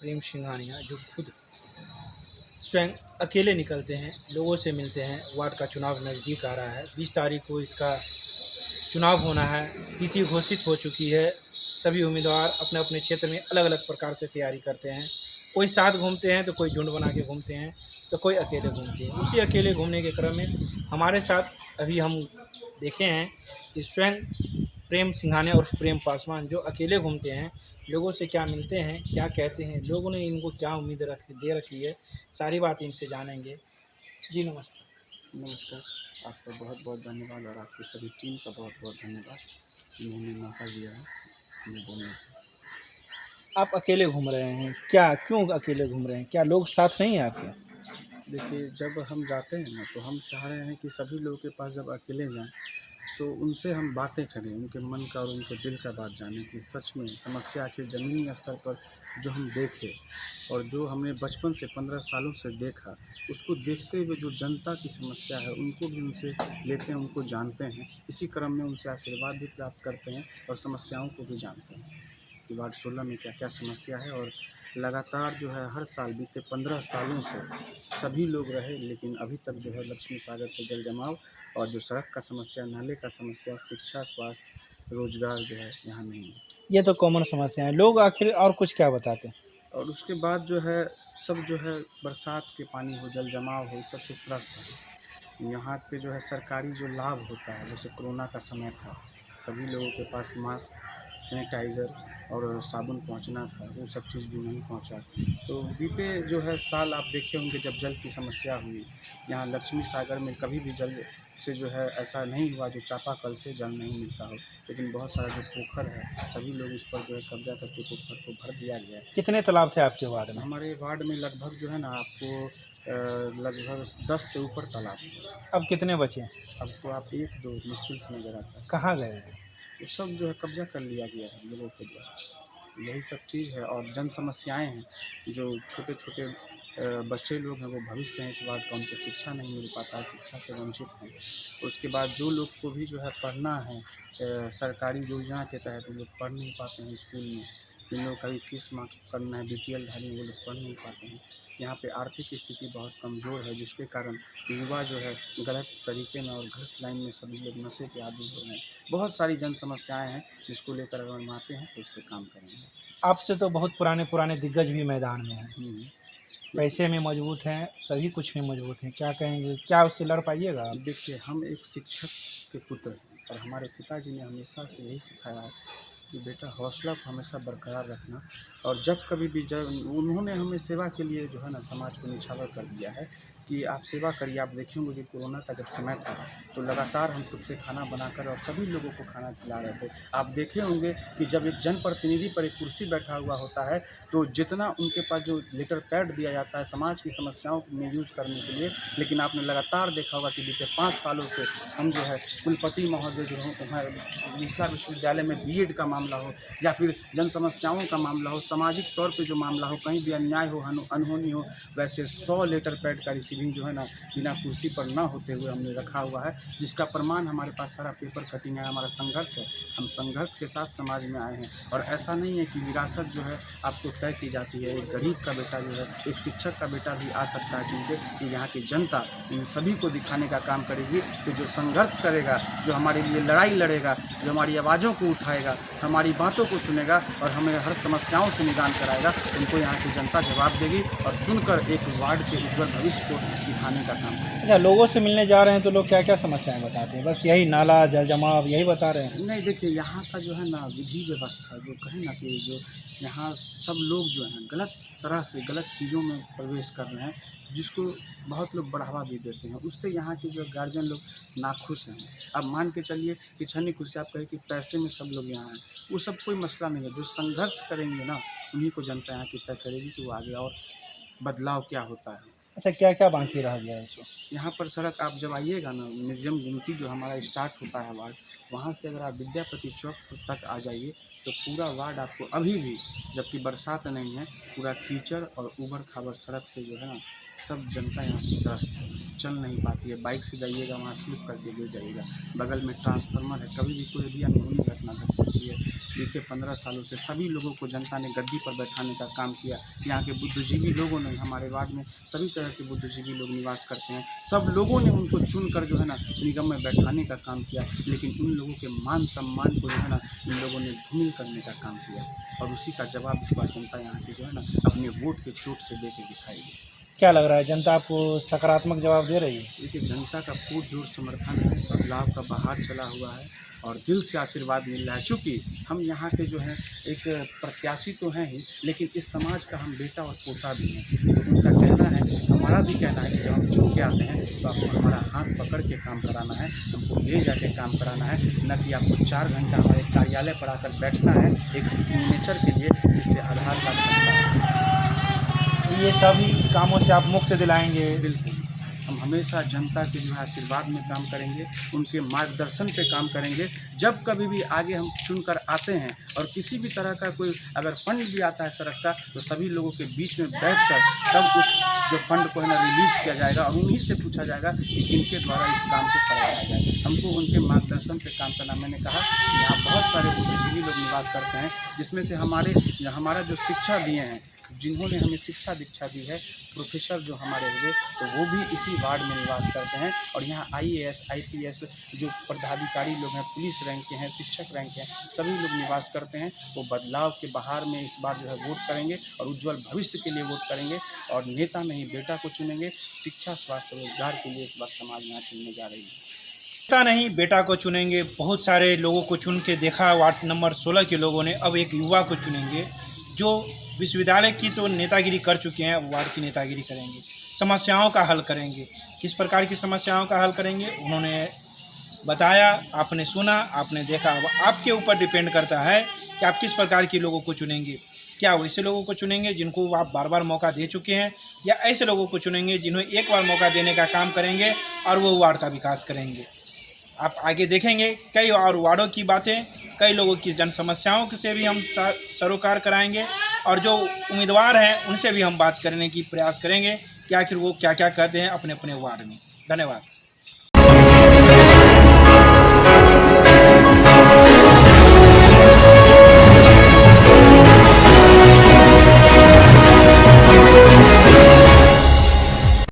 प्रेम सिंघानिया जो खुद स्वयं अकेले निकलते हैं, लोगों से मिलते हैं। वार्ड का चुनाव नज़दीक आ रहा है, 20 तारीख को इसका चुनाव होना है, तिथि घोषित हो चुकी है। सभी उम्मीदवार अपने अपने क्षेत्र में अलग अलग प्रकार से तैयारी करते हैं। कोई साथ घूमते हैं तो कोई झुंड बना के घूमते हैं, तो कोई अकेले घूमते हैं। उसी अकेले घूमने के क्रम में हमारे साथ अभी हम देखे हैं कि स्वयं प्रेम सिंघानिया और प्रेम पासवान जो अकेले घूमते हैं, लोगों से क्या मिलते हैं, क्या कहते हैं, लोगों ने इनको क्या उम्मीद दे रखी है, सारी बात इनसे जानेंगे। जी नमस्ते। नमस्कार। आपका बहुत बहुत धन्यवाद और आपकी सभी टीम का बहुत बहुत धन्यवाद, इन्होंने मौका दिया है हमें बोलने का। आप अकेले घूम रहे हैं, क्या क्यों अकेले घूम रहे हैं? क्या लोग साथ नहीं हैं आपके? देखिए, जब हम जाते हैं ना तो हम चाह रहे हैं कि सभी लोगों के पास जब अकेले जाएं तो उनसे हम बातें करें, उनके मन का और उनके दिल का बात जानें कि सच में समस्या के ज़मीनी स्तर पर जो हम देखे और जो हमने बचपन से 15 सालों से देखा, उसको देखते हुए जो जनता की समस्या है उनको भी उनसे लेते हैं, उनको जानते हैं। इसी क्रम में उनसे आशीर्वाद भी प्राप्त करते हैं और समस्याओं को भी जानते हैं कि वार्ड 16 में क्या क्या समस्या है। और लगातार जो है हर साल बीते 15 सालों से सभी लोग रहे, लेकिन अभी तक जो है लक्ष्मी सागर से जल जमाव और जो सड़क का समस्या, नाले का समस्या, शिक्षा, स्वास्थ्य, रोजगार जो है यहाँ नहीं है। ये तो कॉमन समस्या है। लोग आखिर और कुछ क्या बताते हैं? और उसके बाद जो है सब जो है बरसात के पानी हो, जल जमाव हो, इस सबसे त्रस्त है। यहाँ पे जो है सरकारी जो लाभ होता है, जैसे कोरोना का समय था, सभी लोगों के पास मास्क, सैनिटाइज़र और साबुन पहुंचना था, वो सब चीज़ भी नहीं पहुंचा। तो बीते जो है साल आप देखे होंगे जब जल की समस्या हुई, यहाँ लक्ष्मी सागर में कभी भी जल से जो है ऐसा नहीं हुआ जो चापाकल से जल नहीं मिलता हो, लेकिन बहुत सारा जो पोखर है सभी लोग उस पर जो है कब्जा करके पोखर को भर दिया गया है। कितने तालाब थे आपके वार्ड में? हमारे वार्ड में लगभग जो है ना आपको लगभग 10 से ऊपर तालाब है। अब कितने बचे? अब तो आप 1-2 मुश्किल से नज़र आता है। कहाँ गए? वो सब जो है कब्जा कर लिया गया है लोगों के द्वारा। यही सब चीज़ है और जन समस्याएँ हैं, जो छोटे छोटे बच्चे लोग हैं वो भविष्य हैं इस वार्ड का, उनको शिक्षा नहीं मिल पाता है, शिक्षा से वंचित हैं। उसके बाद जो लोग को भी जो है पढ़ना है सरकारी योजना के तहत, वो लोग पढ़ नहीं पाते हैं स्कूल में। जिन लोगों का भी फीस माफ करना है, BPL धारी, वो लोग पढ़ नहीं पाते हैं। यहाँ पे आर्थिक स्थिति बहुत कमज़ोर है, जिसके कारण युवा जो है गलत तरीके में और गलत लाइन में सभी लोग नशे के आदी हो रहे हैं। बहुत सारी जन समस्याएँ हैं जिसको लेकर अगर हम आते हैं तो उस पर काम करेंगे। आपसे तो बहुत पुराने पुराने दिग्गज भी मैदान में हैं, पैसे में मजबूत हैं, सभी कुछ में मजबूत हैं। क्या कहेंगे, क्या उससे लड़ पाइएगा आप? देखिए, हम एक शिक्षक के पुत्र हैं और हमारे पिताजी ने हमेशा से यही सिखाया है कि बेटा हौसला को हमेशा बरकरार रखना। और जब कभी भी जब उन्होंने हमें सेवा के लिए जो है ना समाज को निछावर कर दिया है कि आप सेवा करिए। आप देखे होंगे कि कोरोना का जब समय था तो लगातार हम खुद से खाना बनाकर और सभी लोगों को खाना खिला रहे थे। आप देखे होंगे कि जब एक जनप्रतिनिधि पर एक कुर्सी बैठा हुआ होता है तो जितना उनके पास जो लेटर पैड दिया जाता है समाज की समस्याओं में यूज़ करने के लिए, लेकिन आपने लगातार देखा होगा कि बीते 5 सालों से हम जो है कुलपति महोदय जो हैं मिथिला विश्वविद्यालय में BEd का मामला हो या फिर जन समस्याओं का मामला हो, सामाजिक तौर पे जो मामला हो, कहीं भी अन्याय हो, अनहोनी हो, वैसे 100 लेटर पैड का रिसीविंग जो है ना बिना कुर्सी पर ना होते हुए हमने रखा हुआ है, जिसका प्रमाण हमारे पास सारा पेपर कटिंग है। हमारा संघर्ष है, हम संघर्ष के साथ समाज में आए हैं। और ऐसा नहीं है कि विरासत जो है आपको तय की जाती है। एक गरीब का बेटा जो है, एक शिक्षक का बेटा भी आ सकता है, क्योंकि यहाँ की जनता इन सभी को दिखाने का काम करेगी कि जो संघर्ष करेगा, जो हमारे लिए लड़ाई लड़ेगा, जो हमारी आवाज़ों को उठाएगा, हमारी बातों को सुनेगा और हमें हर समस्याओं से निदान कराएगा, उनको यहाँ की जनता जवाब देगी और चुनकर एक वार्ड के उज्ज्वल भविष्य को दिखाने का काम करेगी। अच्छा, लोगों से मिलने जा रहे हैं तो लोग क्या क्या समस्याएं बताते हैं? बस यही नाला, जल जमाव, यही बता रहे हैं? नहीं, देखिए यहाँ का जो है ना विधि व्यवस्था जो कहें ना कि जो यहाँ सब लोग जो हैं गलत तरह से गलत चीज़ों में प्रवेश कर रहे हैं, जिसको बहुत लोग बढ़ावा भी देते हैं। उससे यहाँ के जो गार्जियन लोग नाखुश हैं। अब मान के चलिए कि छन्नी कुर्सी आप कहें कि पैसे में सब लोग यहाँ हैं, वो सब कोई मसला नहीं है। जो संघर्ष करेंगे ना उन्हीं को जनता यहाँ की तय करेगी कि वो आगे और बदलाव क्या होता है। अच्छा, क्या क्या बाकी रह गया है इसको? यहाँ पर सड़क आप जब आइएगा ना, म्यूजियम गुमटी जो हमारा स्टार्ट होता है वार्ड, वहाँ से अगर आप विद्यापति चौक तक आ जाइए तो पूरा वार्ड आपको अभी भी, जबकि बरसात नहीं है, पूरा कीचड़ और ऊबड़ खाबड़ सड़क से जो है ना सब जनता यहाँ की त्रस्त है, चल नहीं पाती है। बाइक से जाइएगा वहाँ स्लिप करके गिर जाइएगा। बगल में ट्रांसफार्मर है, कभी भी कोई भी अनहोनी घटना घट सकती है। बीते 15 सालों से सभी लोगों को जनता ने गद्दी पर बैठाने का काम किया। यहाँ के बुद्धिजीवी लोगों ने, हमारे वार्ड में सभी तरह के बुद्धिजीवी लोग निवास करते हैं, सब लोगों ने उनको चुनकर जो है ना निगम में बैठाने का काम किया, लेकिन उन लोगों के मान सम्मान को जो है ना इन लोगों ने धूमिल करने का काम किया। और उसी का जवाब इस बार जनता यहाँ की जो है ना अपने वोट के चोट से दे के दिखाएगी। क्या लग रहा है, जनता आपको सकारात्मक जवाब दे रही है? देखिए, जनता का पुरजोर समर्थन है, बदलाव का बहार चला हुआ है और दिल से आशीर्वाद मिल रहा है। चूँकि हम यहाँ के जो हैं एक प्रत्याशी तो हैं ही, लेकिन इस समाज का हम बेटा और पोता भी हैं। तो उनका कहना है, हमारा भी कहना है कि जब हम चुन के आते हैं तो आपको हमारा हाथ पकड़ के काम कराना है, हमको ले जाके काम कराना है, न कि आपको 4 घंटा हमारे कार्यालय पर आकर बैठना है एक सिग्नेचर के लिए, जिससे आधार कार्ड बनता है। ये सभी कामों से आप मुक्त दिलाएंगे? बिल्कुल, हम हमेशा जनता के जो है आशीर्वाद में काम करेंगे, उनके मार्गदर्शन पे काम करेंगे। जब कभी भी आगे हम चुनकर आते हैं और किसी भी तरह का कोई अगर फंड भी आता है सड़क का, तो सभी लोगों के बीच में बैठकर तब उस जो फंड को है ना रिलीज किया जाएगा और उन्हीं से पूछा जाएगा कि इनके द्वारा इस काम को करवाया जाए। हमको उनके मार्गदर्शन पे काम करना। मैंने कहा कि यहाँ बहुत सारे बुद्धिजीवी लोग निवास करते हैं, जिसमें से हमारा जो शिक्षा दिए हैं, जिन्होंने हमें शिक्षा दीक्षा दी है, प्रोफेसर जो हमारे हुए, तो वो भी इसी वार्ड में निवास करते हैं। और यहाँ IAS IPS जो पदाधिकारी लोग हैं, पुलिस रैंक के हैं, शिक्षक रैंक के हैं, सभी लोग निवास करते हैं। वो बदलाव के बहार में इस बार जो है वोट करेंगे और उज्जवल भविष्य के लिए वोट करेंगे और नेता नहीं बेटा को चुनेंगे। शिक्षा, स्वास्थ्य, रोजगार के लिए इस बार समाज यहाँ चुनने जा रही है। नेता नहीं बेटा को चुनेंगे। बहुत सारे लोगों को चुन के देखा वार्ड नंबर 16 के लोगों ने, अब एक युवा को चुनेंगे जो विश्वविद्यालय की तो नेतागिरी कर चुके हैं, वार्ड की नेतागिरी करेंगे, समस्याओं का हल करेंगे। किस प्रकार की समस्याओं का हल करेंगे उन्होंने बताया, आपने सुना, आपने देखा। अब आपके ऊपर डिपेंड करता है कि आप किस प्रकार के लोगों को चुनेंगे। क्या वैसे लोगों को चुनेंगे जिनको आप बार बार मौका दे चुके हैं, या ऐसे लोगों को चुनेंगे जिन्हें एक बार मौका देने का काम करेंगे और वो वार्ड का विकास करेंगे। आप आगे देखेंगे कई और वार्डों की बातें, कई लोगों की जन समस्याओं से भी हम सरोकार कराएंगे और जो उम्मीदवार हैं उनसे भी हम बात करने की प्रयास करेंगे कि आखिर वो क्या क्या कहते हैं अपने अपने वार्ड में। धन्यवाद।